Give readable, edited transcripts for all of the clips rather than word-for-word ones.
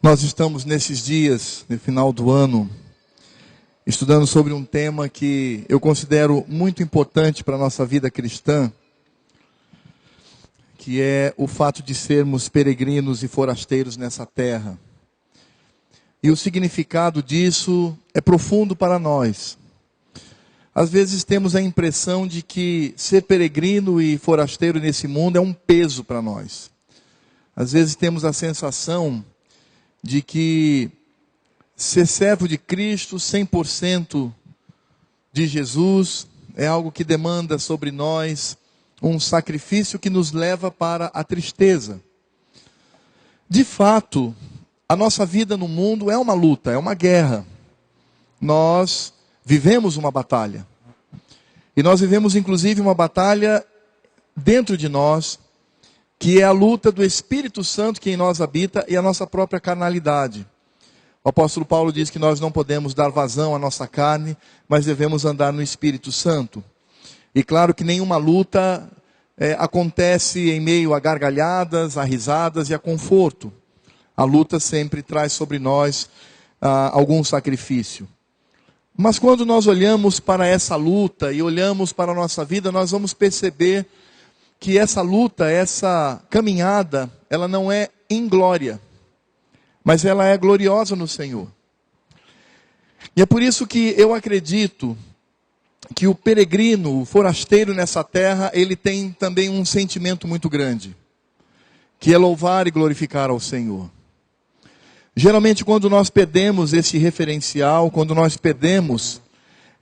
Nós estamos nesses dias, no final do ano, estudando sobre um tema que eu considero muito importante para a nossa vida cristã, que é o fato de sermos peregrinos e forasteiros nessa terra. E o significado disso é profundo para nós. Às vezes temos a impressão de que ser peregrino e forasteiro nesse mundo é um peso para nós. Às vezes temos a sensação de que ser servo de Cristo, 100% de Jesus, é algo que demanda sobre nós um sacrifício que nos leva para a tristeza. De fato, a nossa vida no mundo é uma luta, é uma guerra. Nós vivemos uma batalha. E nós vivemos inclusive uma batalha dentro de nós, que é a luta do Espírito Santo que em nós habita e a nossa própria carnalidade. O apóstolo Paulo diz que nós não podemos dar vazão à nossa carne, mas devemos andar no Espírito Santo. E claro que nenhuma luta acontece em meio a gargalhadas, a risadas e a conforto. A luta sempre traz sobre nós algum sacrifício. Mas quando nós olhamos para essa luta e olhamos para a nossa vida, nós vamos perceber que essa luta, essa caminhada, ela não é inglória, mas ela é gloriosa no Senhor. E é por isso que eu acredito que o peregrino, o forasteiro nessa terra, ele tem também um sentimento muito grande, que é louvar e glorificar ao Senhor. Geralmente quando nós perdemos esse referencial, quando nós perdemos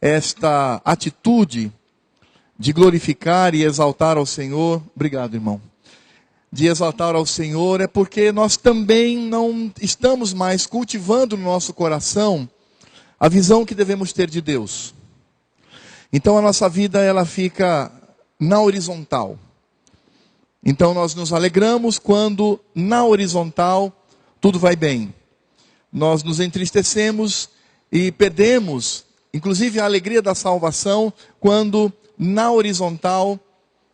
esta atitude de glorificar e exaltar ao Senhor, obrigado irmão, de exaltar ao Senhor, é porque nós também não estamos mais cultivando no nosso coração a visão que devemos ter de Deus. Então a nossa vida ela fica na horizontal. Então nós nos alegramos quando na horizontal tudo vai bem. Nós nos entristecemos e perdemos, inclusive a alegria da salvação, quando na horizontal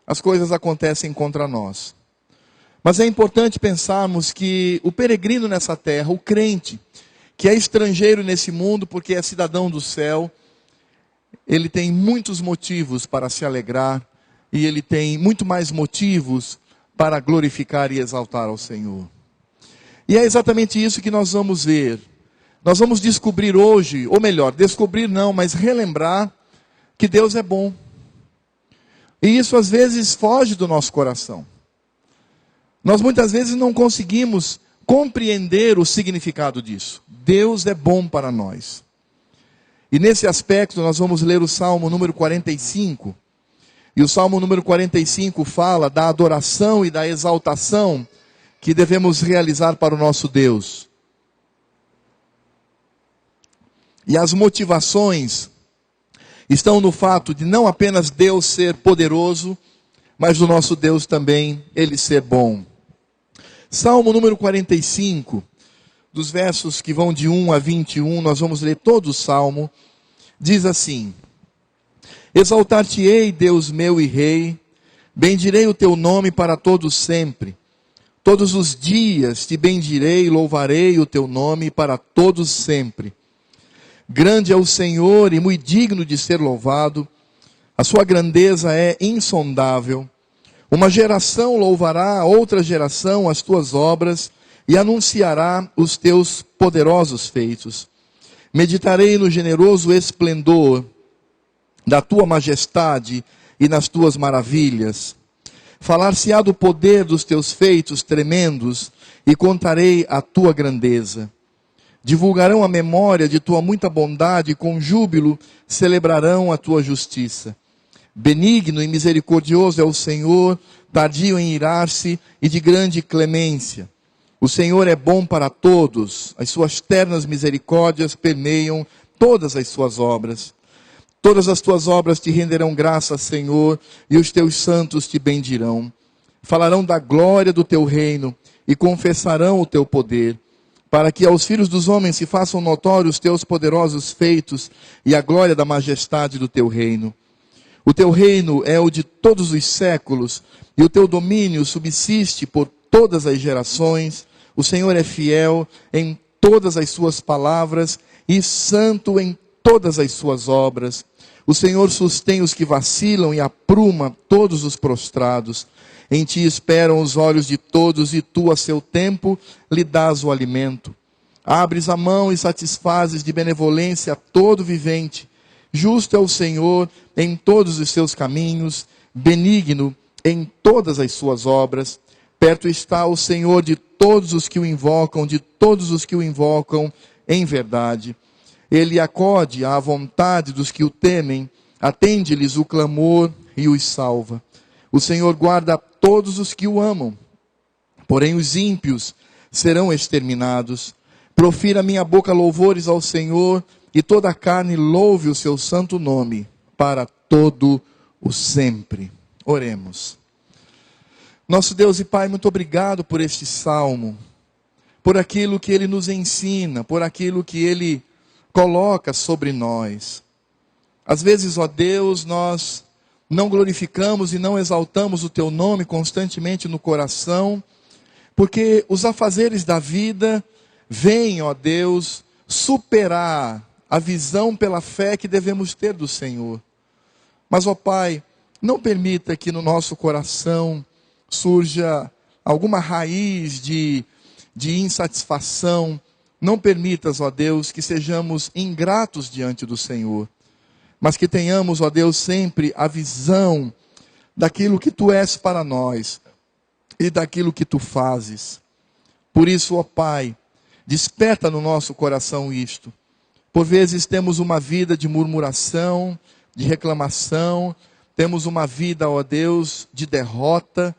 as coisas acontecem contra nós. Mas é importante pensarmos que o peregrino nessa terra, o crente, que é estrangeiro nesse mundo porque é cidadão do céu, ele tem muitos motivos para se alegrar e ele tem muito mais motivos para glorificar e exaltar ao Senhor. E é exatamente isso que nós vamos ver. Nós vamos descobrir hoje, ou melhor, descobrir não, mas relembrar que Deus é bom. E isso às vezes foge do nosso coração. Nós muitas vezes não conseguimos compreender o significado disso. Deus é bom para nós. E nesse aspecto nós vamos ler o Salmo número 45. E o Salmo número 45 fala da adoração e da exaltação que devemos realizar para o nosso Deus. E as motivações estão no fato de não apenas Deus ser poderoso, mas do nosso Deus também, Ele ser bom. Salmo número 45, dos versos que vão de 1 a 21, nós vamos ler todo o Salmo, diz assim: Exaltar-te-ei, Deus meu e Rei, bendirei o teu nome para todos sempre. Todos os dias te bendirei e louvarei o teu nome para todos sempre. Grande é o Senhor e muito digno de ser louvado. A sua grandeza é insondável. Uma geração louvará a outra geração as tuas obras e anunciará os teus poderosos feitos. Meditarei no generoso esplendor da tua majestade e nas tuas maravilhas. Falar-se-á do poder dos teus feitos tremendos e contarei a tua grandeza. Divulgarão a memória de tua muita bondade e com júbilo celebrarão a tua justiça. Benigno e misericordioso é o Senhor, tardio em irar-se e de grande clemência. O Senhor é bom para todos, as suas ternas misericórdias permeiam todas as suas obras. Todas as tuas obras te renderão graças, Senhor, e os teus santos te bendirão. Falarão da glória do teu reino e confessarão o teu poder, para que aos filhos dos homens se façam notórios os teus poderosos feitos e a glória da majestade do teu reino. O teu reino é o de todos os séculos, e o teu domínio subsiste por todas as gerações. O Senhor é fiel em todas as suas palavras e santo em todas as suas obras. O Senhor sustém os que vacilam e apruma todos os prostrados. Em ti esperam os olhos de todos e tu, a seu tempo, lhe dás o alimento. Abres a mão e satisfazes de benevolência a todo vivente. Justo é o Senhor em todos os seus caminhos, benigno em todas as suas obras. Perto está o Senhor de todos os que o invocam, de todos os que o invocam em verdade. Ele acode à vontade dos que o temem, atende-lhes o clamor e os salva. O Senhor guarda todos os que o amam, porém os ímpios serão exterminados. Profira minha boca louvores ao Senhor, e toda a carne louve o seu santo nome, para todo o sempre. Oremos. Nosso Deus e Pai, muito obrigado por este salmo, por aquilo que ele nos ensina, por aquilo que ele coloca sobre nós. Às vezes, ó Deus, nós não glorificamos e não exaltamos o teu nome constantemente no coração, porque os afazeres da vida vêm, ó Deus, superar a visão pela fé que devemos ter do Senhor. Mas, ó Pai, não permita que no nosso coração surja alguma raiz de insatisfação. Não permitas, ó Deus, que sejamos ingratos diante do Senhor, mas que tenhamos, ó Deus, sempre a visão daquilo que Tu és para nós e daquilo que Tu fazes. Por isso, ó Pai, desperta no nosso coração isto. Por vezes temos uma vida de murmuração, de reclamação, temos uma vida, ó Deus, de derrota,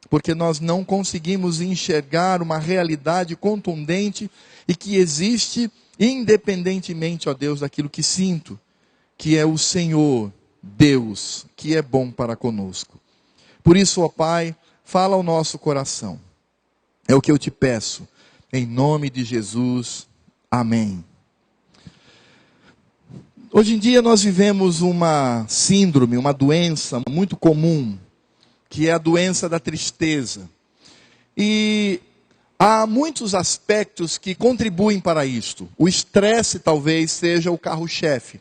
porque nós não conseguimos enxergar uma realidade contundente e que existe independentemente, ó Deus, daquilo que sinto, que é o Senhor, Deus, que é bom para conosco. Por isso, ó Pai, fala ao nosso coração. É o que eu te peço, em nome de Jesus. Amém. Hoje em dia nós vivemos uma síndrome, uma doença muito comum, que é a doença da tristeza. E há muitos aspectos que contribuem para isto. O estresse talvez seja o carro-chefe.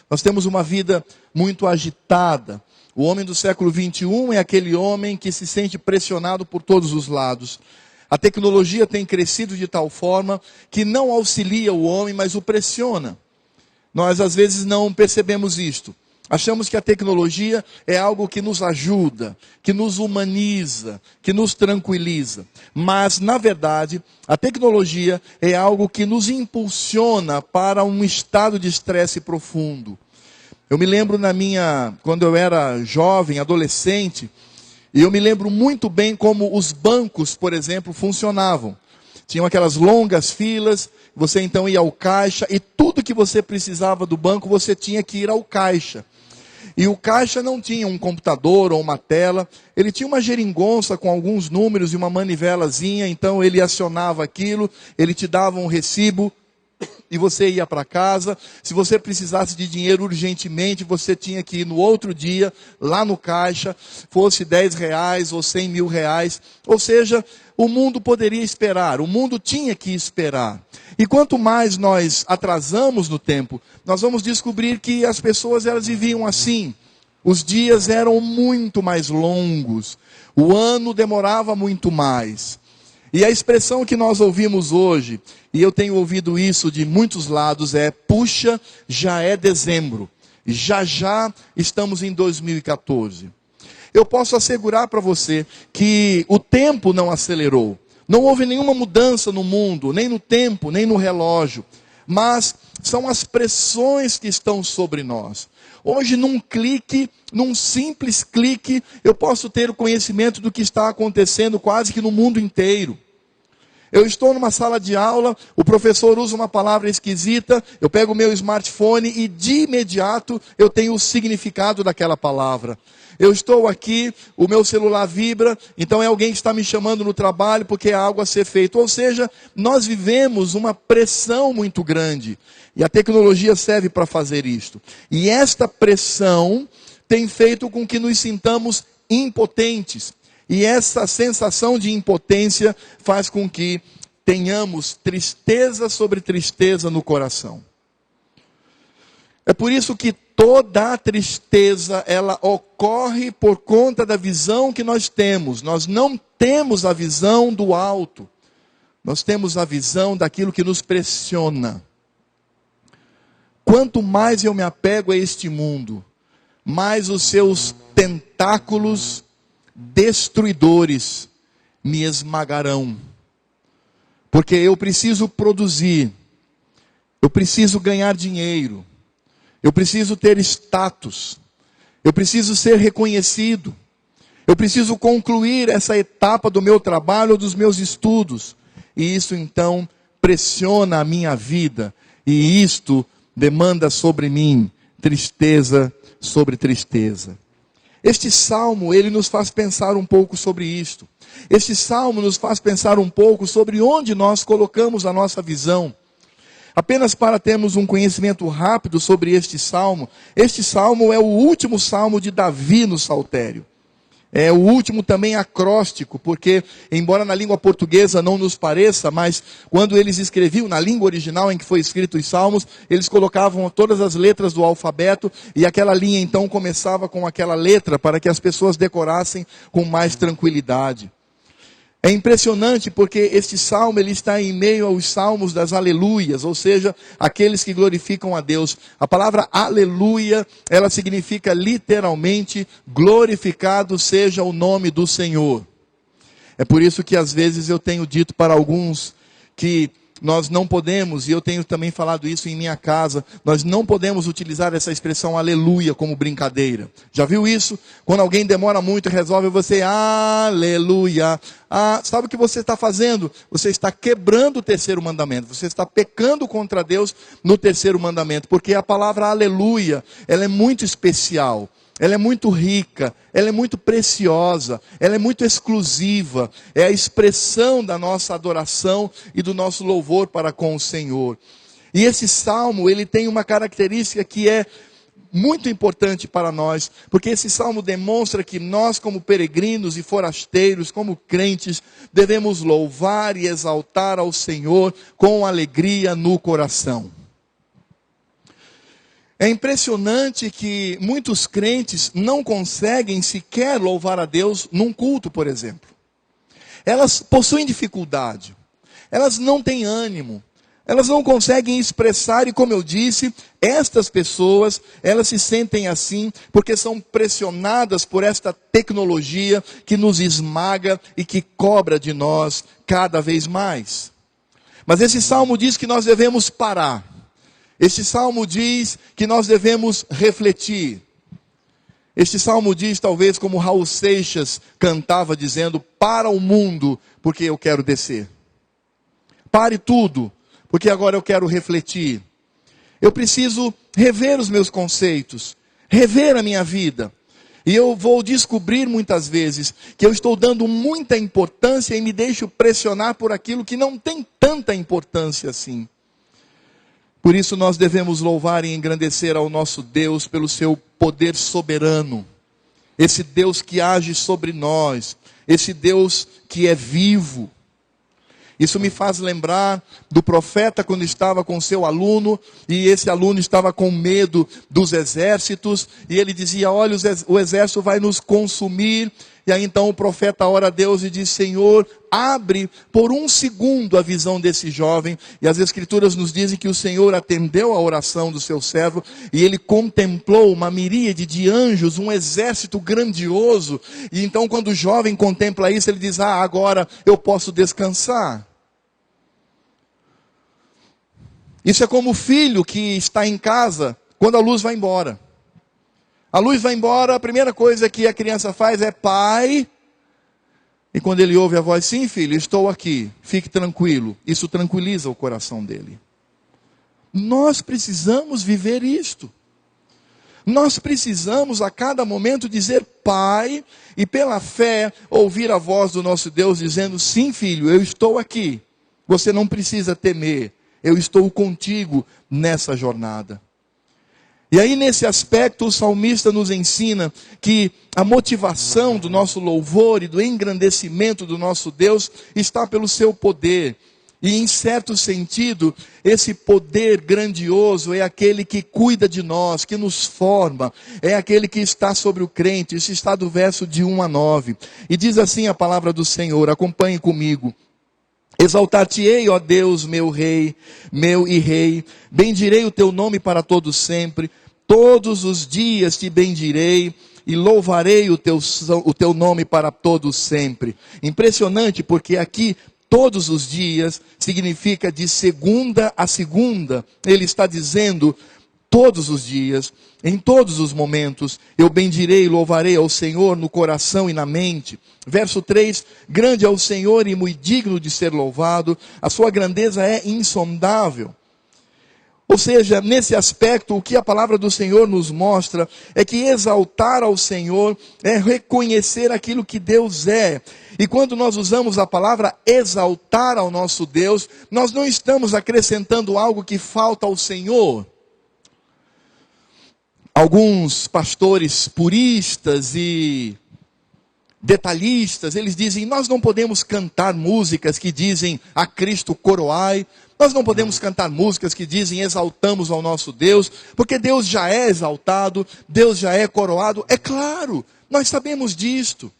Nós temos uma vida muito agitada. O homem do século 21 é aquele homem que se sente pressionado por todos os lados. A tecnologia tem crescido de tal forma que não auxilia o homem, mas o pressiona. Nós às vezes não percebemos isto. Achamos que a tecnologia é algo que nos ajuda, que nos humaniza, que nos tranquiliza. Mas, na verdade, a tecnologia é algo que nos impulsiona para um estado de estresse profundo. Eu me lembro quando eu era jovem, adolescente, e eu me lembro muito bem como os bancos, por exemplo, funcionavam. Tinham aquelas longas filas, você então ia ao caixa, e tudo que você precisava do banco, você tinha que ir ao caixa. E o caixa não tinha um computador ou uma tela, ele tinha uma geringonça com alguns números e uma manivelazinha, então ele acionava aquilo, ele te dava um recibo e você ia para casa. Se você precisasse de dinheiro urgentemente, você tinha que ir no outro dia, lá no caixa, fosse R$10 ou R$100.000. Ou seja, o mundo poderia esperar, o mundo tinha que esperar. E quanto mais nós atrasamos no tempo, nós vamos descobrir que as pessoas elas viviam assim. Os dias eram muito mais longos, o ano demorava muito mais. E a expressão que nós ouvimos hoje, e eu tenho ouvido isso de muitos lados, é: puxa, já é dezembro, já estamos em 2014. Eu posso assegurar para você que o tempo não acelerou. Não houve nenhuma mudança no mundo, nem no tempo, nem no relógio. Mas são as pressões que estão sobre nós. Hoje, num clique, num simples clique, eu posso ter o conhecimento do que está acontecendo quase que no mundo inteiro. Eu estou numa sala de aula, o professor usa uma palavra esquisita, eu pego o meu smartphone e de imediato eu tenho o significado daquela palavra. Eu estou aqui, o meu celular vibra, então é alguém que está me chamando no trabalho porque há algo a ser feito. Ou seja, nós vivemos uma pressão muito grande. E a tecnologia serve para fazer isto. E esta pressão tem feito com que nos sintamos impotentes. E essa sensação de impotência faz com que tenhamos tristeza sobre tristeza no coração. É por isso que toda a tristeza, ela ocorre por conta da visão que nós temos. Nós não temos a visão do alto. Nós temos a visão daquilo que nos pressiona. Quanto mais eu me apego a este mundo, mais os seus tentáculos destruidores me esmagarão. Porque eu preciso produzir, eu preciso ganhar dinheiro, eu preciso ter status, eu preciso ser reconhecido, eu preciso concluir essa etapa do meu trabalho ou dos meus estudos. E isso então pressiona a minha vida, e isto demanda sobre mim tristeza sobre tristeza. Este salmo, ele nos faz pensar um pouco sobre isto. Este salmo nos faz pensar um pouco sobre onde nós colocamos a nossa visão. Apenas para termos um conhecimento rápido sobre este salmo é o último salmo de Davi no Saltério. É o último também acróstico, porque, embora na língua portuguesa não nos pareça, mas quando eles escreviam na língua original em que foi escrito os salmos, eles colocavam todas as letras do alfabeto, e aquela linha então começava com aquela letra, para que as pessoas decorassem com mais tranquilidade. É impressionante porque este salmo ele está em meio aos salmos das aleluias, ou seja, aqueles que glorificam a Deus. A palavra aleluia, ela significa literalmente glorificado seja o nome do Senhor. É por isso que às vezes eu tenho dito para alguns que nós não podemos, e eu tenho também falado isso em minha casa, nós não podemos utilizar essa expressão aleluia como brincadeira. Já viu isso? Quando alguém demora muito e resolve você, aleluia. Sabe o que você está fazendo? Você está quebrando o terceiro mandamento. Você está pecando contra Deus no terceiro mandamento. Porque a palavra aleluia, ela é muito especial. Ela é muito rica, ela é muito preciosa, ela é muito exclusiva. É a expressão da nossa adoração e do nosso louvor para com o Senhor. E esse salmo, ele tem uma característica que é muito importante para nós, porque esse salmo demonstra que nós, como peregrinos e forasteiros, como crentes, devemos louvar e exaltar ao Senhor com alegria no coração. É impressionante que muitos crentes não conseguem sequer louvar a Deus num culto, por exemplo. Elas possuem dificuldade, elas não têm ânimo, elas não conseguem expressar, e como eu disse, estas pessoas, elas se sentem assim porque são pressionadas por esta tecnologia que nos esmaga e que cobra de nós cada vez mais. Mas esse salmo diz que nós devemos parar. Este salmo diz que nós devemos refletir. Este salmo diz, talvez como Raul Seixas cantava dizendo, para o mundo, porque eu quero descer. Pare tudo, porque agora eu quero refletir. Eu preciso rever os meus conceitos, rever a minha vida. E eu vou descobrir muitas vezes que eu estou dando muita importância e me deixo pressionar por aquilo que não tem tanta importância assim. Por isso nós devemos louvar e engrandecer ao nosso Deus pelo seu poder soberano. Esse Deus que age sobre nós. Esse Deus que é vivo. Isso me faz lembrar do profeta quando estava com seu aluno, e esse aluno estava com medo dos exércitos, e ele dizia, olha, o exército vai nos consumir. E aí então o profeta ora a Deus e diz, Senhor, abre por um segundo a visão desse jovem. E as escrituras nos dizem que o Senhor atendeu a oração do seu servo, e ele contemplou uma miríade de anjos, um exército grandioso. E então quando o jovem contempla isso, ele diz, agora eu posso descansar. Isso é como o filho que está em casa quando a luz vai embora. A luz vai embora, a primeira coisa que a criança faz é pai. E quando ele ouve a voz, sim filho, estou aqui, fique tranquilo. Isso tranquiliza o coração dele. Nós precisamos viver isto. Nós precisamos a cada momento dizer pai, e pela fé ouvir a voz do nosso Deus dizendo, sim filho, eu estou aqui. Você não precisa temer. Eu estou contigo nessa jornada. E aí nesse aspecto o salmista nos ensina que a motivação do nosso louvor e do engrandecimento do nosso Deus está pelo seu poder. E em certo sentido, esse poder grandioso é aquele que cuida de nós, que nos forma, é aquele que está sobre o crente. Isso está do verso de 1 a 9. E diz assim a palavra do Senhor, acompanhe comigo. Exaltar-te-ei, ó Deus, meu Rei, meu e Rei, bendirei o teu nome para todos sempre, todos os dias te bendirei, e louvarei o teu nome para todos sempre. Impressionante, porque aqui todos os dias significa de segunda a segunda. Ele está dizendo, todos os dias, em todos os momentos, eu bendirei e louvarei ao Senhor no coração e na mente. Verso 3, grande é o Senhor e muito digno de ser louvado, a sua grandeza é insondável. Ou seja, nesse aspecto, o que a palavra do Senhor nos mostra é que exaltar ao Senhor é reconhecer aquilo que Deus é. E quando nós usamos a palavra exaltar ao nosso Deus, nós não estamos acrescentando algo que falta ao Senhor. Alguns pastores puristas e detalhistas, eles dizem, nós não podemos cantar músicas que dizem a Cristo coroai, nós não podemos cantar músicas que dizem exaltamos ao nosso Deus, porque Deus já é exaltado, Deus já é coroado. É claro, nós sabemos disto.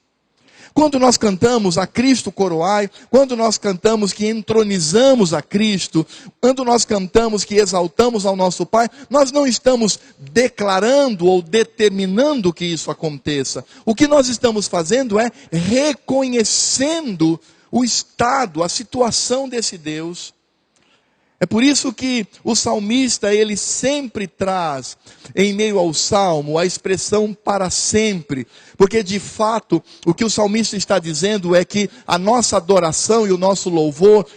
Quando nós cantamos a Cristo coroai, quando nós cantamos que entronizamos a Cristo, quando nós cantamos que exaltamos ao nosso Pai, nós não estamos declarando ou determinando que isso aconteça. O que nós estamos fazendo é reconhecendo o estado, a situação desse Deus. É por isso que o salmista, ele sempre traz, em meio ao salmo, a expressão para sempre. Porque de fato, o que o salmista está dizendo é que a nossa adoração e o nosso louvor,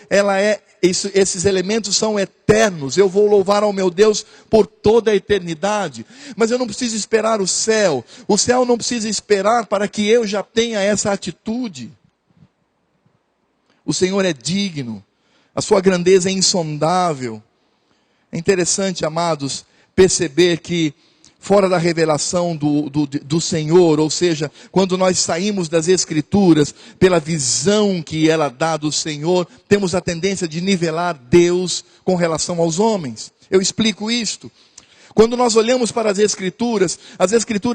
esses elementos são eternos. Eu vou louvar ao meu Deus por toda a eternidade. Mas eu não preciso esperar o céu. O céu não precisa esperar para que eu já tenha essa atitude. O Senhor é digno. A sua grandeza é insondável. É interessante, amados, perceber que fora da revelação do Senhor, ou seja, quando nós saímos das Escrituras, pela visão que ela dá do Senhor, temos a tendência de nivelar Deus com relação aos homens. Eu explico isto. Quando nós olhamos para as Escrituras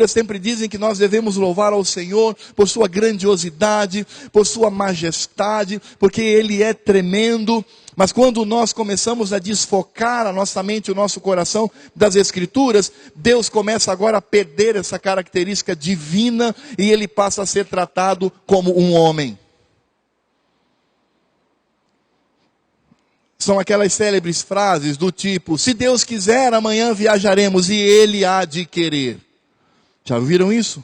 sempre dizem que nós devemos louvar ao Senhor por sua grandiosidade, por sua majestade, porque Ele é tremendo. Mas quando nós começamos a desfocar a nossa mente, o nosso coração das Escrituras, Deus começa agora a perder essa característica divina e Ele passa a ser tratado como um homem. São aquelas célebres frases do tipo, se Deus quiser, amanhã viajaremos e Ele há de querer. Já ouviram isso?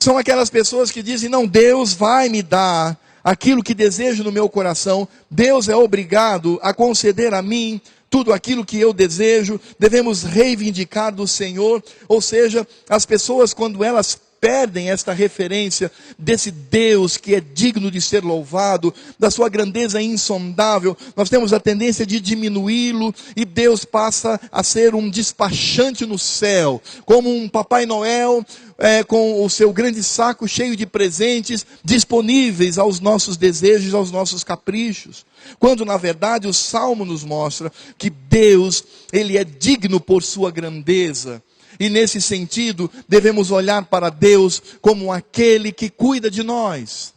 São aquelas pessoas que dizem, não, Deus vai me dar aquilo que desejo no meu coração. Deus é obrigado a conceder a mim tudo aquilo que eu desejo. Devemos reivindicar do Senhor. Ou seja, as pessoas quando elas perdem esta referência desse Deus que é digno de ser louvado, da sua grandeza insondável, nós temos a tendência de diminuí-lo, e Deus passa a ser um despachante no céu, como um Papai Noel, com o seu grande saco cheio de presentes, disponíveis aos nossos desejos, aos nossos caprichos. Quando na verdade o Salmo nos mostra que Deus, Ele é digno por sua grandeza. E nesse sentido, devemos olhar para Deus como aquele que cuida de nós.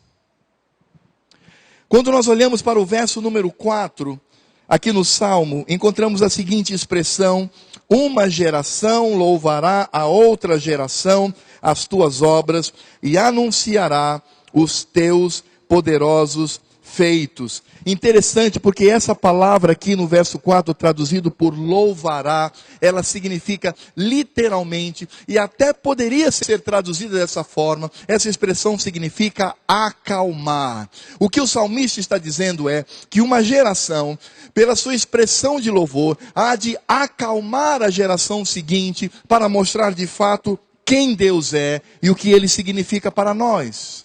Quando nós olhamos para o verso número 4, aqui no Salmo, encontramos a seguinte expressão, uma geração louvará a outra geração as tuas obras e anunciará os teus poderosos feitos. Interessante, porque essa palavra aqui no verso 4, traduzido por louvará, ela significa literalmente, e até poderia ser traduzida dessa forma, essa expressão significa acalmar. O que o salmista está dizendo é que uma geração, pela sua expressão de louvor, há de acalmar a geração seguinte, para mostrar de fato quem Deus é e o que Ele significa para nós.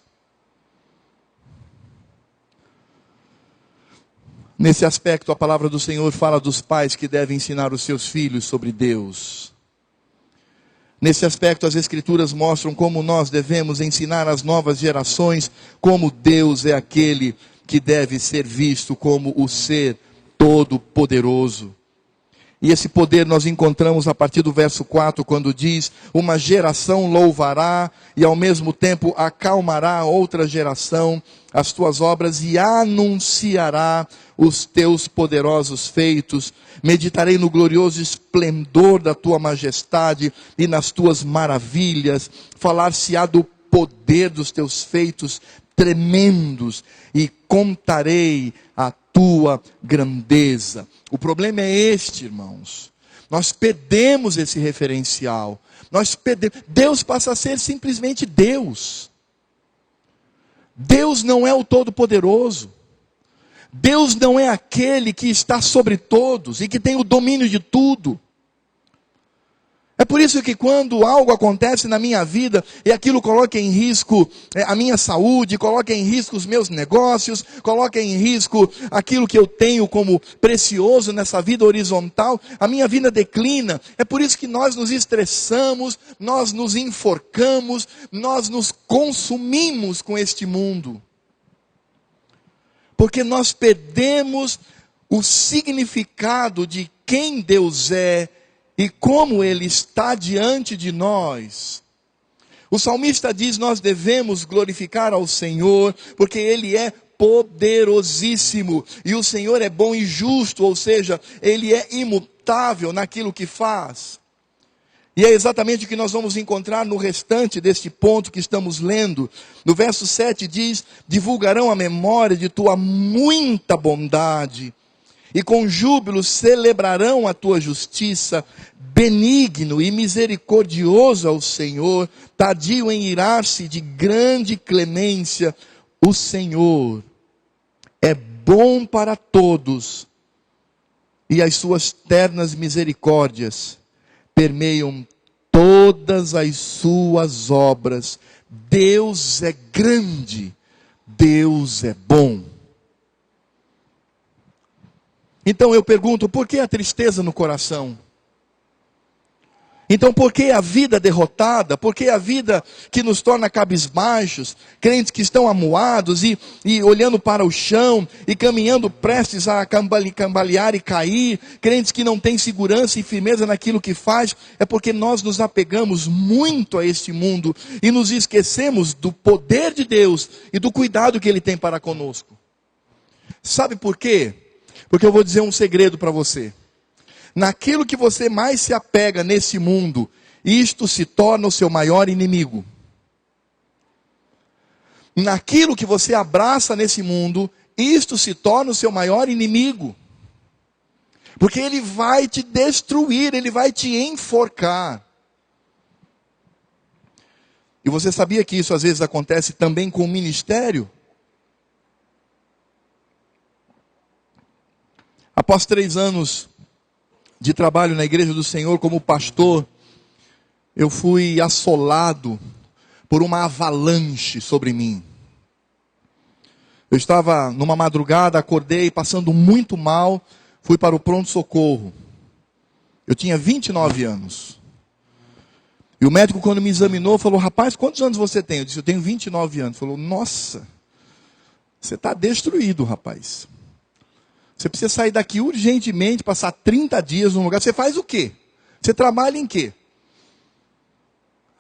Nesse aspecto, a palavra do Senhor fala dos pais que devem ensinar os seus filhos sobre Deus. Nesse aspecto, as Escrituras mostram como nós devemos ensinar às novas gerações como Deus é aquele que deve ser visto como o ser todo-poderoso. E esse poder nós encontramos a partir do verso 4, quando diz: uma geração louvará e ao mesmo tempo acalmará outra geração as tuas obras e anunciará os teus poderosos feitos. Meditarei no glorioso esplendor da tua majestade e nas tuas maravilhas. Falar-se-á do poder dos teus feitos tremendos e contarei a tua grandeza. O problema é este, irmãos. Nós perdemos esse referencial. Deus passa a ser simplesmente Deus. Deus não é o Todo-Poderoso. Deus não é aquele que está sobre todos e que tem o domínio de tudo. É por isso que quando algo acontece na minha vida, e aquilo coloca em risco a minha saúde, coloca em risco os meus negócios, coloca em risco aquilo que eu tenho como precioso nessa vida horizontal, a minha vida declina. É por isso que nós nos estressamos, nós nos enforcamos, nós nos consumimos com este mundo. Porque nós perdemos o significado de quem Deus é, e como Ele está diante de nós. O salmista diz: nós devemos glorificar ao Senhor, porque Ele é poderosíssimo. E o Senhor é bom e justo, ou seja, Ele é imutável naquilo que faz. E é exatamente o que nós vamos encontrar no restante deste ponto que estamos lendo. No verso 7 diz: divulgarão a memória de tua muita bondade, e com júbilo celebrarão a tua justiça. Benigno e misericordioso é o Senhor, tardio em irar-se, de grande clemência. O Senhor é bom para todos, e as suas ternas misericórdias permeiam todas as suas obras. Deus é grande, Deus é bom. Então eu pergunto, por que a tristeza no coração? Então por que a vida derrotada? Por que a vida que nos torna cabisbaixos? Crentes que estão amuados e olhando para o chão e caminhando prestes a cambalear e cair. Crentes que não têm segurança e firmeza naquilo que faz. É porque nós nos apegamos muito a este mundo e nos esquecemos do poder de Deus e do cuidado que Ele tem para conosco. Sabe por quê? Porque eu vou dizer um segredo para você. Naquilo que você mais se apega nesse mundo, isto se torna o seu maior inimigo. Naquilo que você abraça nesse mundo, isto se torna o seu maior inimigo. Porque ele vai te destruir, ele vai te enforcar. E você sabia que isso às vezes acontece também com o ministério? Após 3 anos de trabalho na igreja do Senhor como pastor, eu fui assolado por uma avalanche sobre mim. Eu estava numa madrugada, acordei passando muito mal, fui para o pronto-socorro. Eu tinha 29 anos. E o médico, quando me examinou, falou: rapaz, quantos anos você tem? Eu disse: eu tenho 29 anos. Ele falou: nossa, você está destruído, rapaz. Você precisa sair daqui urgentemente, passar 30 dias num lugar. Você faz o quê? Você trabalha em quê?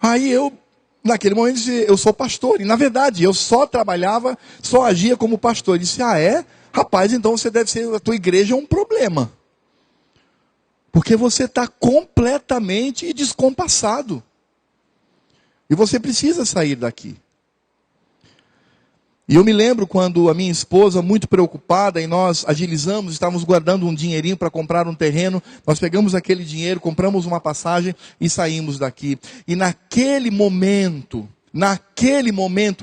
Aí eu, naquele momento, disse: eu sou pastor. E na verdade, eu só trabalhava, só agia como pastor. Ele disse: ah, é? Rapaz, então você deve ser, a tua igreja é um problema. Porque você está completamente descompassado. E você precisa sair daqui. E eu me lembro quando a minha esposa, muito preocupada, e nós agilizamos, estávamos guardando um dinheirinho para comprar um terreno, nós pegamos aquele dinheiro, compramos uma passagem e saímos daqui. E naquele momento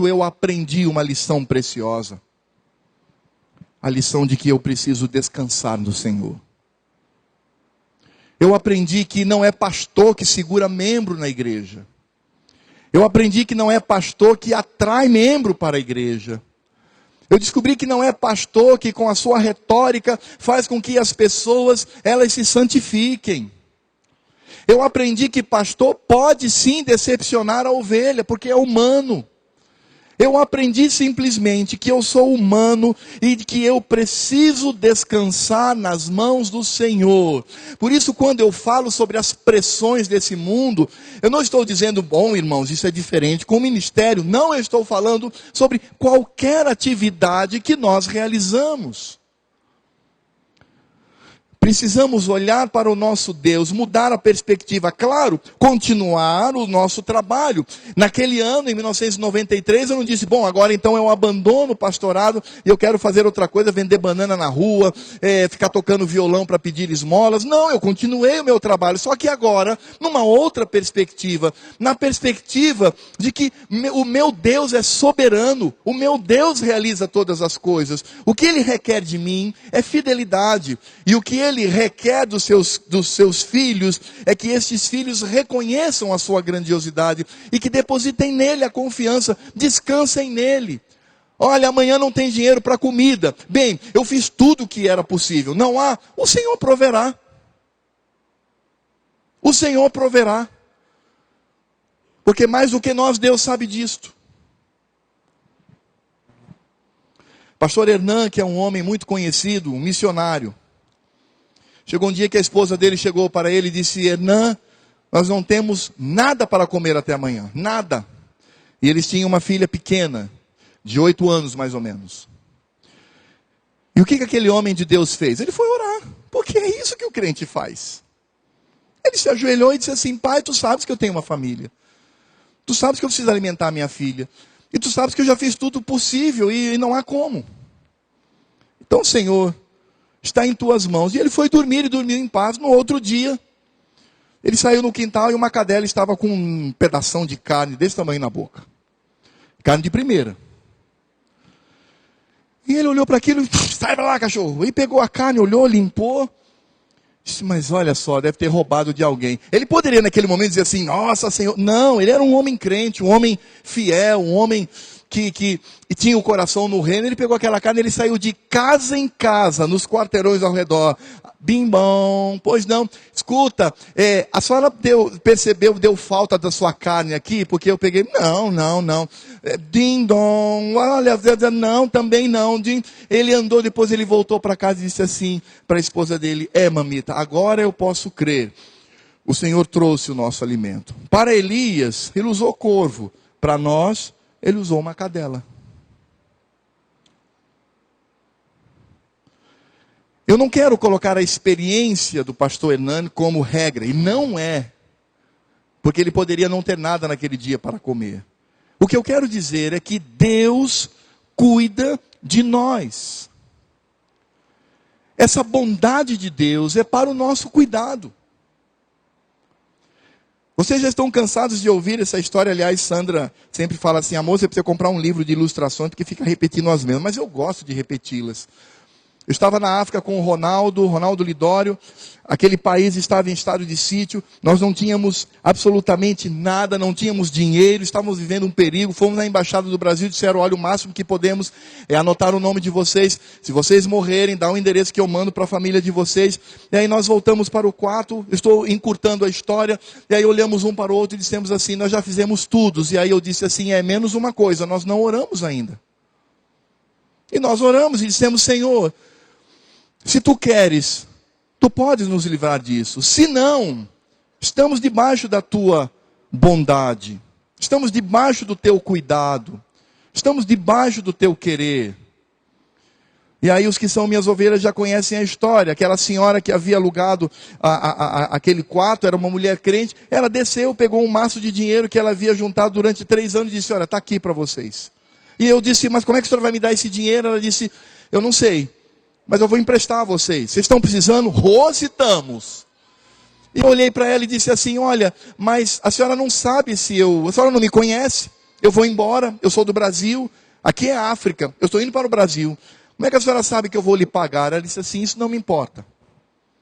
eu aprendi uma lição preciosa. A lição de que eu preciso descansar no Senhor. Eu aprendi que não é pastor que segura membro na igreja. Eu aprendi que não é pastor que atrai membro para a igreja. Eu descobri que não é pastor que com a sua retórica faz com que as pessoas elas se santifiquem. Eu aprendi que pastor pode sim decepcionar a ovelha, porque é humano. Eu aprendi simplesmente que eu sou humano e que eu preciso descansar nas mãos do Senhor. Por isso, quando eu falo sobre as pressões desse mundo, eu não estou dizendo, bom, irmãos, isso é diferente com o ministério. Não, eu estou falando sobre qualquer atividade que nós realizamos. Precisamos olhar para o nosso Deus, mudar a perspectiva, claro, continuar o nosso trabalho. Naquele ano, em 1993, eu não disse, bom, agora então eu abandono o pastorado e eu quero fazer outra coisa, vender banana na rua, ficar tocando violão para pedir esmolas. Não, eu continuei o meu trabalho, só que agora, numa outra perspectiva, na perspectiva de que o meu Deus é soberano, o meu Deus realiza todas as coisas. O que Ele requer de mim é fidelidade, e o que Ele requer dos seus filhos é que estes filhos reconheçam a sua grandiosidade e que depositem nele a confiança, descansem nele. Olha, amanhã não tem dinheiro para comida. Bem, eu fiz tudo o que era possível. Não há, o Senhor proverá. O Senhor proverá. Porque mais do que nós, Deus sabe disto. Pastor Hernan, que é um homem muito conhecido, um missionário. Chegou um dia que a esposa dele chegou para ele e disse, Hernan, nós não temos nada para comer até amanhã, nada. E eles tinham uma filha pequena, de 8 anos mais ou menos. E o que aquele homem de Deus fez? Ele foi orar, porque é isso que o crente faz. Ele se ajoelhou e disse assim, pai, tu sabes que eu tenho uma família. Tu sabes que eu preciso alimentar minha filha. E tu sabes que eu já fiz tudo possível e não há como. Então, Senhor, está em tuas mãos. E ele foi dormir e dormiu em paz. No outro dia, ele saiu no quintal e uma cadela estava com um pedação de carne desse tamanho na boca. Carne de primeira. E ele olhou para aquilo e sai para lá, cachorro. E pegou a carne, olhou, limpou. Disse, mas olha só, deve ter roubado de alguém. Ele poderia naquele momento dizer assim, nossa Senhor. Não, ele era um homem crente, um homem fiel, um homem que tinha o coração no reino. Ele pegou aquela carne, ele saiu de casa em casa, nos quarteirões ao redor. Bim bom, pois não. Escuta, a senhora deu falta da sua carne aqui? Porque eu peguei, não. Dim dom, olha, não, também não. Ele andou, depois ele voltou para casa e disse assim para a esposa dele, mamita, agora eu posso crer. O Senhor trouxe o nosso alimento. Para Elias, ele usou corvo. Para nós, ele usou uma cadela. Eu não quero colocar a experiência do pastor Hernani como regra, e não é, porque ele poderia não ter nada naquele dia para comer. O que eu quero dizer é que Deus cuida de nós. Essa bondade de Deus é para o nosso cuidado. Vocês já estão cansados de ouvir essa história? Aliás, Sandra sempre fala assim, amor, você precisa comprar um livro de ilustrações, porque fica repetindo as mesmas, mas eu gosto de repeti-las. Eu estava na África com o Ronaldo Lidório, aquele país estava em estado de sítio, nós não tínhamos absolutamente nada, não tínhamos dinheiro, estávamos vivendo um perigo, fomos na Embaixada do Brasil, disseram, olha, o máximo que podemos é anotar o nome de vocês, se vocês morrerem, dá um endereço que eu mando para a família de vocês, e aí nós voltamos para o quarto, eu estou encurtando a história, e aí olhamos um para o outro e dissemos assim, nós já fizemos tudo, e aí eu disse assim, menos uma coisa, nós não oramos ainda. E nós oramos e dissemos, Senhor, se tu queres, tu podes nos livrar disso. Se não, estamos debaixo da tua bondade. Estamos debaixo do teu cuidado. Estamos debaixo do teu querer. E aí os que são minhas ovelhas já conhecem a história. Aquela senhora que havia alugado aquele quarto, era uma mulher crente. Ela desceu, pegou um maço de dinheiro que ela havia juntado durante 3 anos e disse, olha, está aqui para vocês. E eu disse, mas como é que a senhora vai me dar esse dinheiro? Ela disse, eu não sei. Mas eu vou emprestar a vocês. Vocês estão precisando? Estamos. E eu olhei para ela e disse assim, olha, mas a senhora não sabe a senhora não me conhece, eu vou embora, eu sou do Brasil, aqui é África, eu estou indo para o Brasil. Como é que a senhora sabe que eu vou lhe pagar? Ela disse assim, isso não me importa.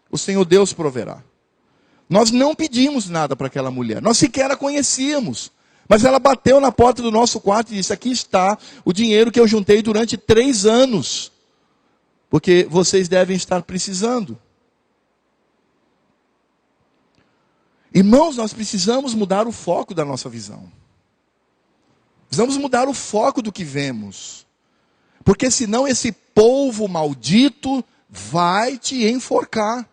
O Senhor Deus proverá. Nós não pedimos nada para aquela mulher, nós sequer a conhecíamos. Mas ela bateu na porta do nosso quarto e disse, aqui está o dinheiro que eu juntei durante 3 anos. Porque vocês devem estar precisando. Irmãos, nós precisamos mudar o foco da nossa visão. Precisamos mudar o foco do que vemos. Porque senão esse polvo maldito vai te enforcar.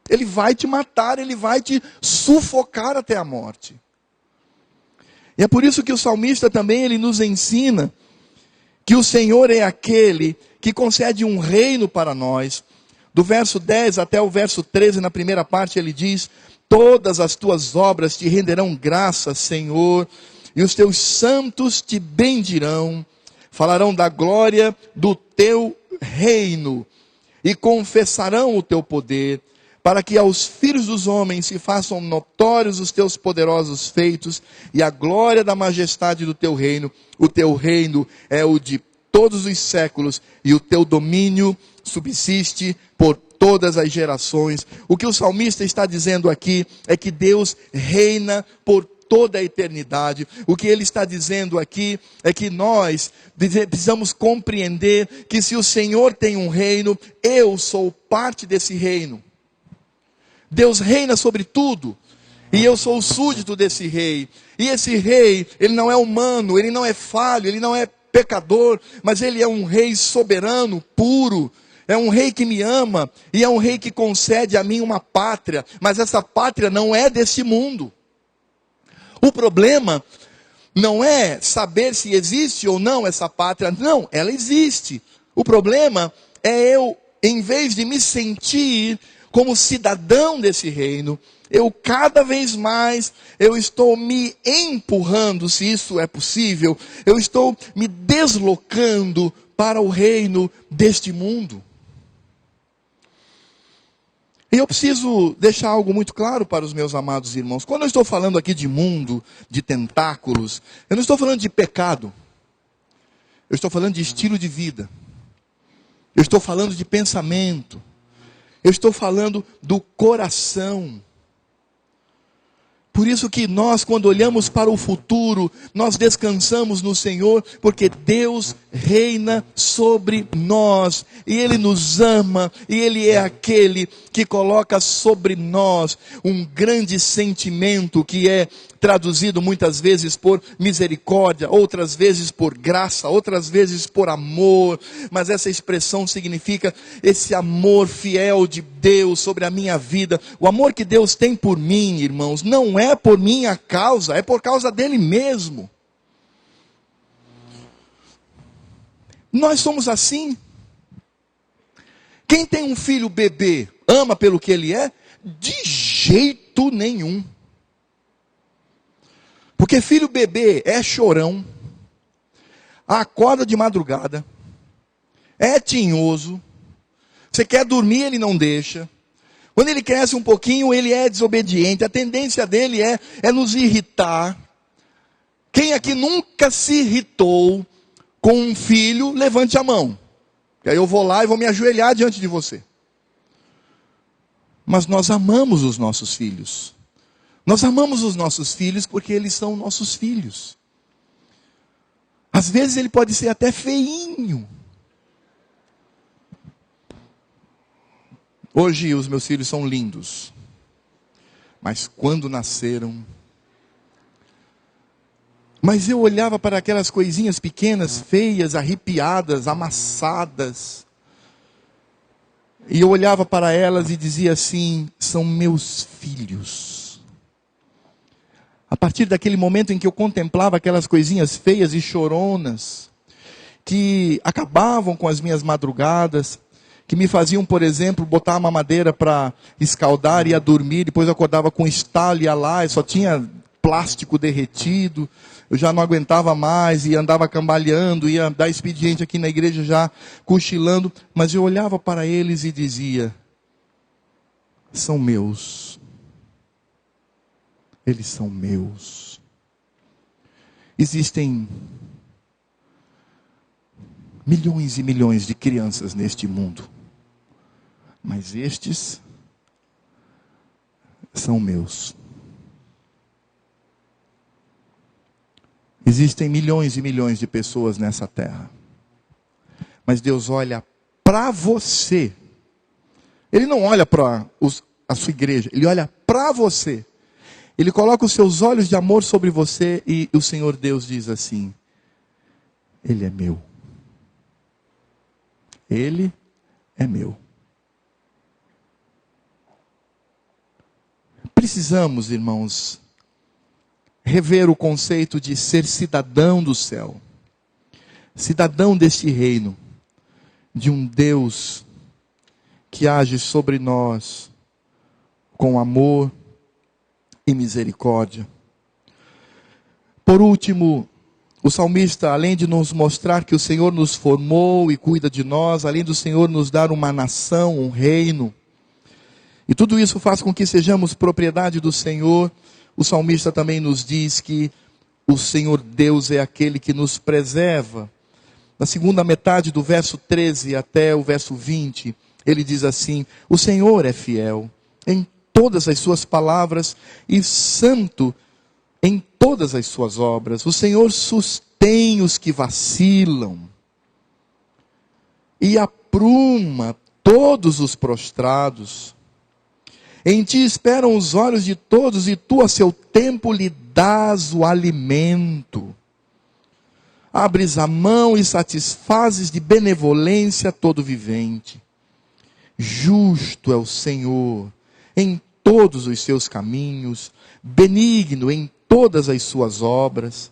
Ele vai te matar, ele vai te sufocar até a morte. E é por isso que o salmista também ele nos ensina que o Senhor é aquele que concede um reino para nós. Do verso 10 até o verso 13, na primeira parte, ele diz: todas as tuas obras te renderão graças, Senhor, e os teus santos te bendirão, falarão da glória do teu reino, e confessarão o teu poder, para que aos filhos dos homens se façam notórios os teus poderosos feitos, e a glória da majestade do teu reino. O teu reino é o de todos os séculos, e o teu domínio subsiste por todas as gerações. O que o salmista está dizendo aqui é que Deus reina por toda a eternidade. O que ele está dizendo aqui é que nós precisamos compreender que se o Senhor tem um reino, eu sou parte desse reino. Deus reina sobre tudo, e eu sou o súdito desse rei. E esse rei, ele não é humano, ele não é falho, ele não é pecador, mas ele é um rei soberano, puro. É um rei que me ama, e é um rei que concede a mim uma pátria, mas essa pátria não é desse mundo. O problema não é saber se existe ou não essa pátria, não, ela existe. O problema é eu, em vez de me sentir como cidadão desse reino, eu cada vez mais, eu estou me empurrando, se isso é possível, eu estou me deslocando para o reino deste mundo. E eu preciso deixar algo muito claro para os meus amados irmãos. Quando eu estou falando aqui de mundo, de tentáculos, eu não estou falando de pecado. Eu estou falando de estilo de vida. Eu estou falando de pensamento. Eu estou falando do coração. Por isso que nós, quando olhamos para o futuro, nós descansamos no Senhor, porque Deus reina sobre nós, e Ele nos ama, e Ele é aquele que coloca sobre nós um grande sentimento, que é traduzido muitas vezes por misericórdia, outras vezes por graça, outras vezes por amor, mas essa expressão significa esse amor fiel de Deus sobre a minha vida. O amor que Deus tem por mim, irmãos, não é por minha causa, é por causa dele mesmo. Nós somos assim. Quem tem um filho bebê, ama pelo que ele é? De jeito nenhum. Porque filho bebê é chorão, acorda de madrugada, é tinhoso, você quer dormir, ele não deixa. Quando ele cresce um pouquinho, ele é desobediente, a tendência dele é nos irritar. Quem aqui nunca se irritou com um filho, levante a mão. Que aí eu vou lá e vou me ajoelhar diante de você. Mas nós amamos os nossos filhos. Nós amamos os nossos filhos porque eles são nossos filhos. Às vezes ele pode ser até feinho. Hoje os meus filhos são lindos. Mas quando nasceram... Mas eu olhava para aquelas coisinhas pequenas, feias, arrepiadas, amassadas. E eu olhava para elas e dizia assim: são meus filhos. A partir daquele momento em que eu contemplava aquelas coisinhas feias e choronas, que acabavam com as minhas madrugadas, que me faziam, por exemplo, botar uma mamadeira para escaldar e ia dormir, depois eu acordava com estalo e ia lá, e só tinha plástico derretido, eu já não aguentava mais, e andava cambaleando, ia dar expediente aqui na igreja já cochilando, mas eu olhava para eles e dizia: são meus. Eles são meus. Existem milhões e milhões de crianças neste mundo, mas estes são meus. Existem milhões e milhões de pessoas nessa terra, mas Deus olha para você. Ele não olha para a sua igreja, Ele olha para você. Ele coloca os seus olhos de amor sobre você e o Senhor Deus diz assim: Ele é meu. Ele é meu. Precisamos, irmãos, rever o conceito de ser cidadão do céu. Cidadão deste reino, de um Deus que age sobre nós com amor e misericórdia. Por último, o salmista, além de nos mostrar que o Senhor nos formou e cuida de nós, além do Senhor nos dar uma nação, um reino, e tudo isso faz com que sejamos propriedade do Senhor, o salmista também nos diz que o Senhor Deus é aquele que nos preserva. Na segunda metade do verso 13 até o verso 20, ele diz assim: o Senhor é fiel em todas as suas palavras e santo em todas as suas obras. O Senhor sustém os que vacilam e apruma todos os prostrados. Em ti esperam os olhos de todos e tu a seu tempo lhe dás o alimento. Abres a mão e satisfazes de benevolência todo vivente. Justo é o Senhor em todos os seus caminhos, benigno em todas as suas obras.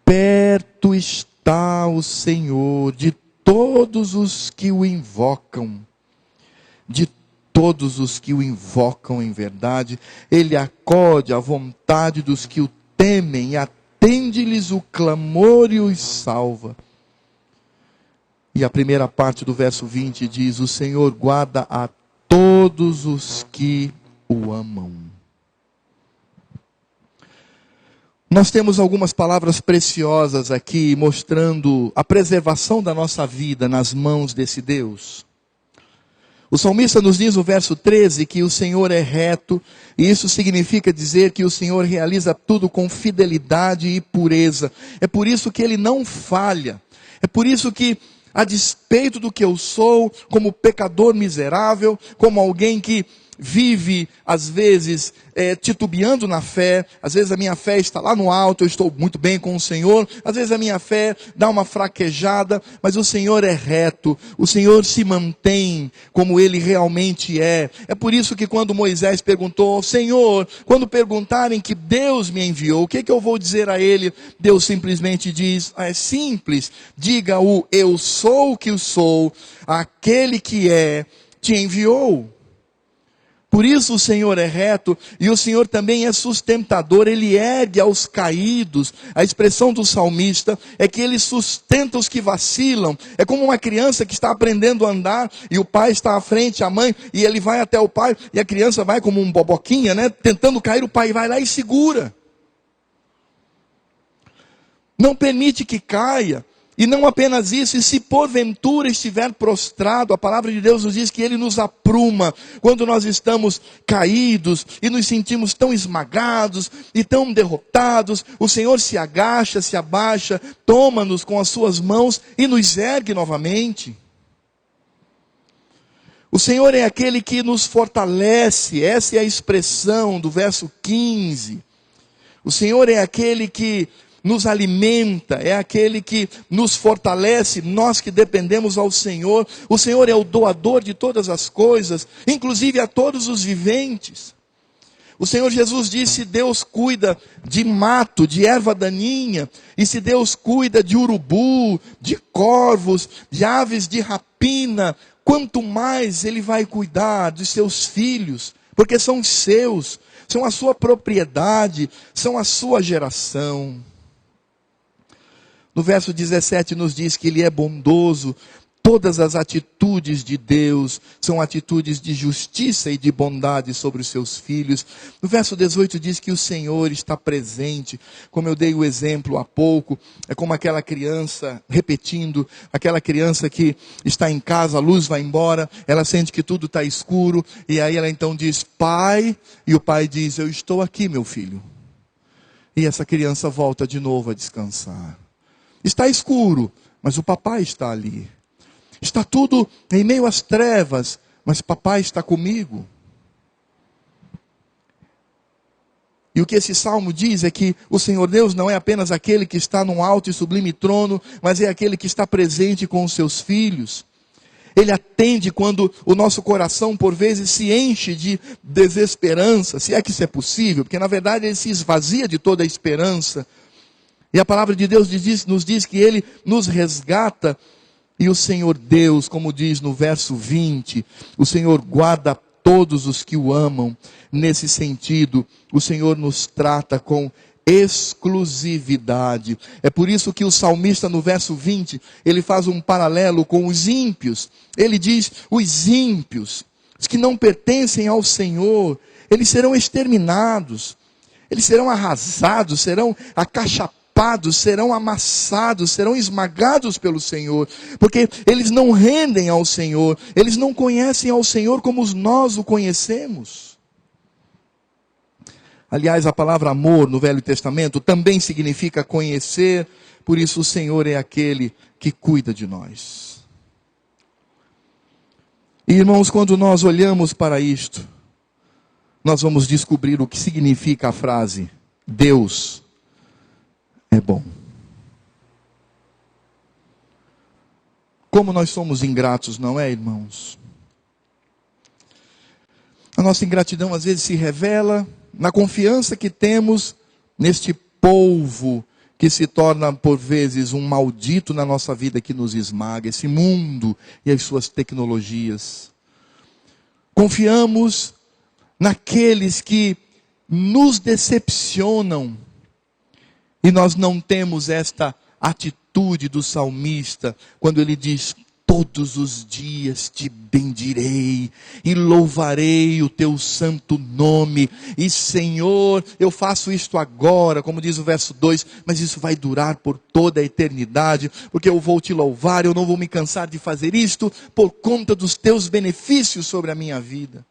Perto está o Senhor de todos os que o invocam, de todos os que o invocam em verdade. Ele acode à vontade dos que o temem e atende-lhes o clamor e os salva. E a primeira parte do verso 20 diz: o Senhor guarda a todos os que o amam. Nós temos algumas palavras preciosas aqui, mostrando a preservação da nossa vida nas mãos desse Deus. O salmista nos diz no verso 13 que o Senhor é reto, e isso significa dizer que o Senhor realiza tudo com fidelidade e pureza. É por isso que Ele não falha. É por isso que, a despeito do que eu sou, como pecador miserável, como alguém que vive, às vezes, titubeando na fé, às vezes a minha fé está lá no alto, eu estou muito bem com o Senhor, às vezes a minha fé dá uma fraquejada, mas o Senhor é reto, o Senhor se mantém como Ele realmente é. É por isso que quando Moisés perguntou: Senhor, quando perguntarem que Deus me enviou, o que eu vou dizer a ele? Deus simplesmente diz: é simples, diga o eu sou o que eu sou, aquele que te enviou. Por isso o Senhor é reto e o Senhor também é sustentador, Ele ergue aos caídos. A expressão do salmista é que Ele sustenta os que vacilam. É como uma criança que está aprendendo a andar e o pai está à frente, a mãe, e ele vai até o pai e a criança vai como um boboquinha, né? Tentando cair, o pai vai lá e segura. Não permite que caia. E não apenas isso, e se porventura estiver prostrado, a palavra de Deus nos diz que Ele nos apruma, quando nós estamos caídos, e nos sentimos tão esmagados, e tão derrotados, o Senhor se agacha, se abaixa, toma-nos com as suas mãos, e nos ergue novamente. O Senhor é aquele que nos fortalece, essa é a expressão do verso 15. O Senhor é aquele que nos alimenta, é aquele que nos fortalece, nós que dependemos ao Senhor. O Senhor é o doador de todas as coisas, inclusive a todos os viventes. O Senhor Jesus disse: Deus cuida de mato, de erva daninha, e se Deus cuida de urubu, de corvos, de aves de rapina, quanto mais Ele vai cuidar dos seus filhos, porque são os seus, são a sua propriedade, são a sua geração. No verso 17 nos diz que Ele é bondoso. Todas as atitudes de Deus são atitudes de justiça e de bondade sobre os seus filhos. No verso 18 diz que o Senhor está presente. Como eu dei o exemplo há pouco, é como aquela criança, repetindo, aquela criança que está em casa, a luz vai embora, ela sente que tudo está escuro, e aí ela então diz: Pai, e o pai diz: eu estou aqui, meu filho. E essa criança volta de novo a descansar. Está escuro, mas o papai está ali. Está tudo em meio às trevas, mas papai está comigo. E o que esse salmo diz é que o Senhor Deus não é apenas aquele que está num alto e sublime trono, mas é aquele que está presente com os seus filhos. Ele atende quando o nosso coração, por vezes, se enche de desesperança, se é que isso é possível, porque na verdade ele se esvazia de toda a esperança. E a palavra de Deus nos diz que Ele nos resgata, e o Senhor Deus, como diz no verso 20, o Senhor guarda todos os que o amam. Nesse sentido, o Senhor nos trata com exclusividade. É por isso que o salmista no verso 20, ele faz um paralelo com os ímpios. Ele diz, os ímpios, os que não pertencem ao Senhor, eles serão exterminados, eles serão arrasados, serão acachapados, serão amassados, serão esmagados pelo Senhor, porque eles não rendem ao Senhor, eles não conhecem ao Senhor como nós o conhecemos. Aliás, a palavra amor no Velho Testamento também significa conhecer, por isso o Senhor é aquele que cuida de nós. E, irmãos, quando nós olhamos para isto, nós vamos descobrir o que significa a frase, Deus é bom. Como nós somos ingratos, não é, irmãos? A nossa ingratidão às vezes se revela na confiança que temos neste polvo que se torna por vezes um maldito na nossa vida, que nos esmaga, esse mundo e as suas tecnologias. Confiamos naqueles que nos decepcionam, e nós não temos esta atitude do salmista, quando ele diz, todos os dias te bendirei e louvarei o teu santo nome. E Senhor, eu faço isto agora, como diz o verso 2, mas isso vai durar por toda a eternidade, porque eu vou te louvar, eu não vou me cansar de fazer isto, por conta dos teus benefícios sobre a minha vida.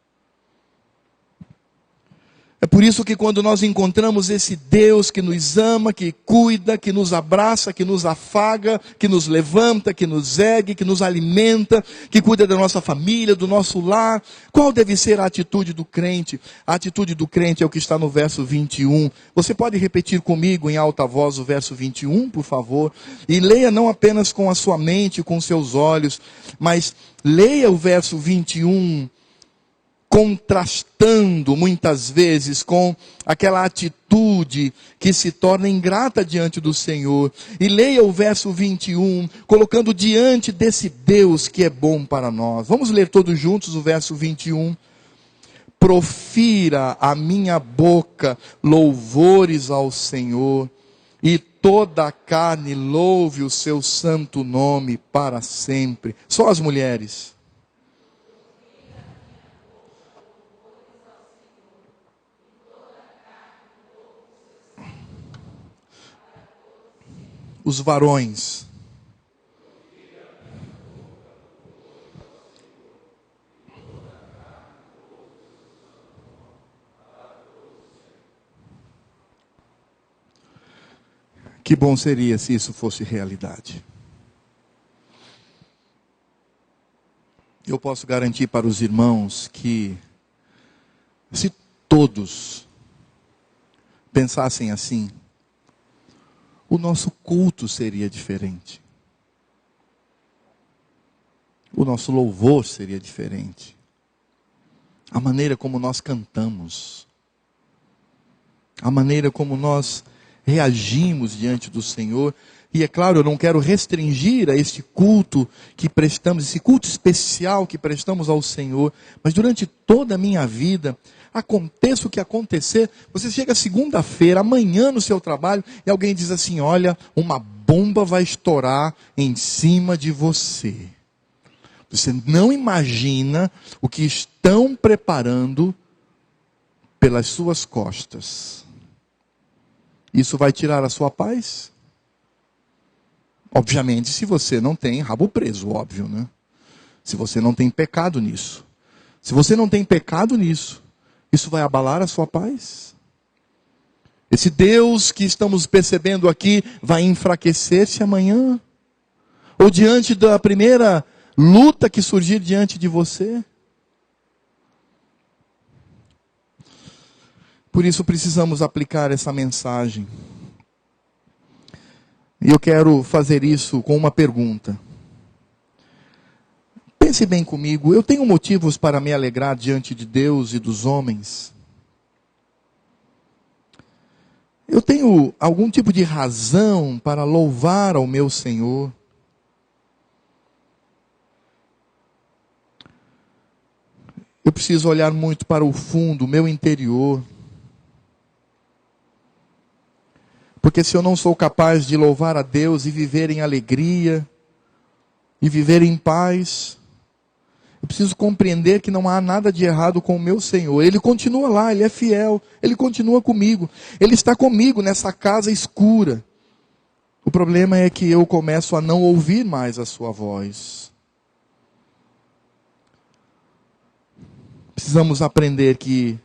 É por isso que quando nós encontramos esse Deus que nos ama, que cuida, que nos abraça, que nos afaga, que nos levanta, que nos ergue, que nos alimenta, que cuida da nossa família, do nosso lar, qual deve ser a atitude do crente? A atitude do crente é o que está no verso 21. Você pode repetir comigo em alta voz o verso 21, por favor? E leia não apenas com a sua mente, com os seus olhos, mas leia o verso 21, contrastando muitas vezes com aquela atitude que se torna ingrata diante do Senhor. E leia o verso 21, colocando diante desse Deus que é bom para nós. Vamos ler todos juntos o verso 21. Profira a minha boca louvores ao Senhor, e toda a carne louve o seu santo nome para sempre. Só as mulheres. Os varões. Que bom seria se isso fosse realidade. Eu posso garantir para os irmãos que, se todos pensassem assim, o nosso culto seria diferente. O nosso louvor seria diferente. A maneira como nós cantamos. A maneira como nós reagimos diante do Senhor. E é claro, eu não quero restringir a este culto que prestamos, esse culto especial que prestamos ao Senhor. Mas durante toda a minha vida, aconteça o que acontecer, você chega segunda-feira, amanhã no seu trabalho, e alguém diz assim, olha, uma bomba vai estourar em cima de você. Você não imagina o que estão preparando pelas suas costas. Isso vai tirar a sua paz? Obviamente, se você não tem rabo preso, óbvio, né? Se você não tem pecado nisso. Se você não tem pecado nisso, isso vai abalar a sua paz? Esse Deus que estamos percebendo aqui vai enfraquecer-se amanhã? Ou diante da primeira luta que surgir diante de você? Por isso precisamos aplicar essa mensagem. E eu quero fazer isso com uma pergunta. Pense bem comigo, eu tenho motivos para me alegrar diante de Deus e dos homens? Eu tenho algum tipo de razão para louvar ao meu Senhor? Eu preciso olhar muito para o fundo, o meu interior. Porque se eu não sou capaz de louvar a Deus e viver em alegria, e viver em paz, eu preciso compreender que não há nada de errado com o meu Senhor. Ele continua lá, Ele é fiel, Ele continua comigo. Ele está comigo nessa casa escura. O problema é que eu começo a não ouvir mais a sua voz. Precisamos aprender que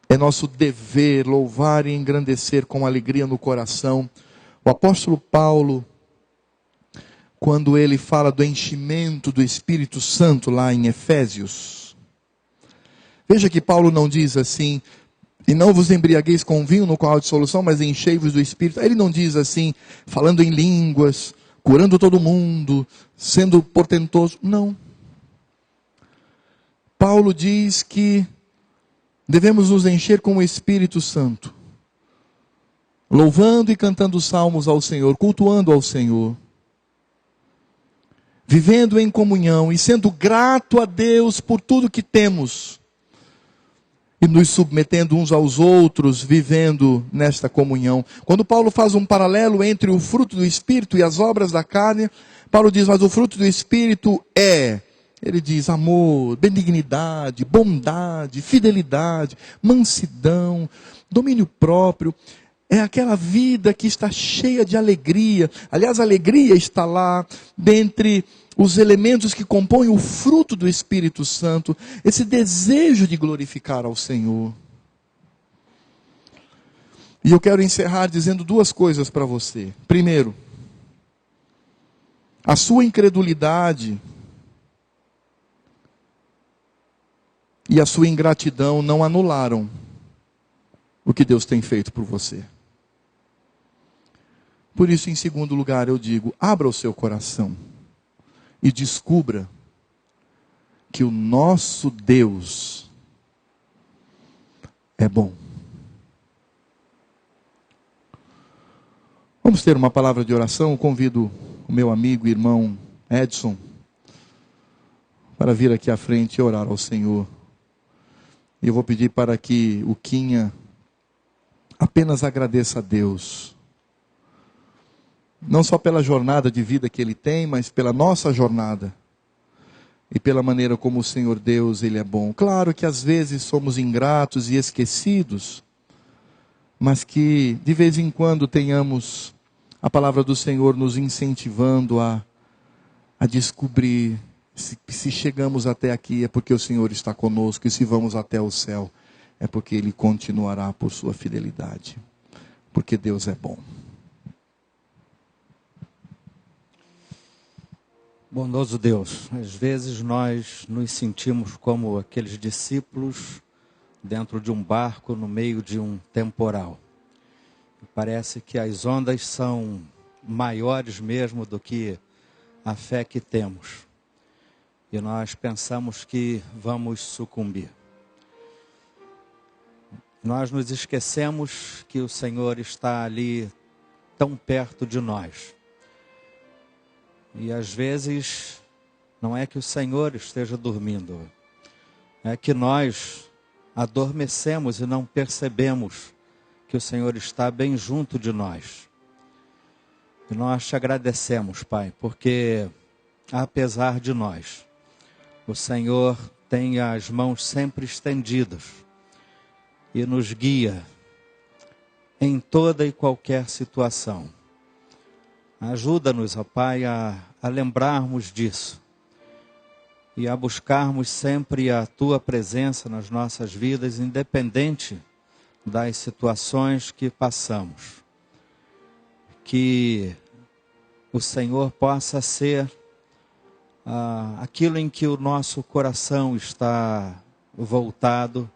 é nosso dever louvar e engrandecer com alegria no coração. O apóstolo Paulo, quando ele fala do enchimento do Espírito Santo lá em Efésios, veja que Paulo não diz assim, e não vos embriagueis com vinho no qual há dissolução, mas enchei-vos do Espírito. Ele não diz assim, falando em línguas, curando todo mundo, sendo portentoso. Não. Paulo diz que devemos nos encher com o Espírito Santo, louvando e cantando salmos ao Senhor, cultuando ao Senhor, vivendo em comunhão e sendo grato a Deus por tudo que temos, e nos submetendo uns aos outros, vivendo nesta comunhão. Quando Paulo faz um paralelo entre o fruto do Espírito e as obras da carne, Paulo diz, mas o fruto do Espírito ele diz amor, benignidade, bondade, fidelidade, mansidão, domínio próprio. É aquela vida que está cheia de alegria. Aliás, a alegria está lá, dentre os elementos que compõem o fruto do Espírito Santo. Esse desejo de glorificar ao Senhor. E eu quero encerrar dizendo duas coisas para você. Primeiro, a sua incredulidade e a sua ingratidão não anularam o que Deus tem feito por você. Por isso, em segundo lugar, eu digo, abra o seu coração e descubra que o nosso Deus é bom. Vamos ter uma palavra de oração. Eu convido o meu amigo e irmão Edson para vir aqui à frente e orar ao Senhor. E eu vou pedir para que o Quinha apenas agradeça a Deus. Não só pela jornada de vida que ele tem, mas pela nossa jornada. E pela maneira como o Senhor Deus, Ele é bom. Claro que às vezes somos ingratos e esquecidos, mas que de vez em quando tenhamos a palavra do Senhor nos incentivando a descobrir se chegamos até aqui é porque o Senhor está conosco, e se vamos até o céu é porque Ele continuará por sua fidelidade. Porque Deus é bom. Bondoso Deus, às vezes nós nos sentimos como aqueles discípulos dentro de um barco no meio de um temporal. Parece que as ondas são maiores mesmo do que a fé que temos. E nós pensamos que vamos sucumbir. Nós nos esquecemos que o Senhor está ali tão perto de nós. E às vezes, não é que o Senhor esteja dormindo, é que nós adormecemos e não percebemos que o Senhor está bem junto de nós. E nós te agradecemos, Pai, porque apesar de nós, o Senhor tem as mãos sempre estendidas e nos guia em toda e qualquer situação. Ajuda-nos, ó Pai, a lembrarmos disso e a buscarmos sempre a Tua presença nas nossas vidas, independente das situações que passamos. Que o Senhor possa ser aquilo em que o nosso coração está voltado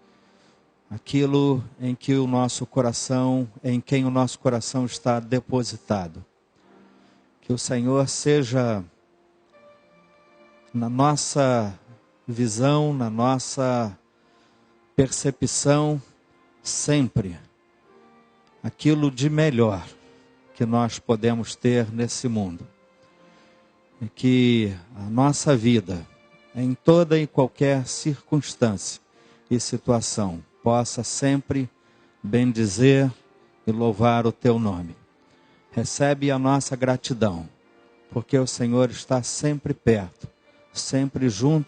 aquilo em que o nosso coração, em quem o nosso coração está depositado. Que o Senhor seja na nossa visão, na nossa percepção, sempre aquilo de melhor que nós podemos ter nesse mundo. E que a nossa vida, em toda e qualquer circunstância e situação, possa sempre bendizer e louvar o teu nome. Recebe a nossa gratidão, porque o Senhor está sempre perto, sempre junto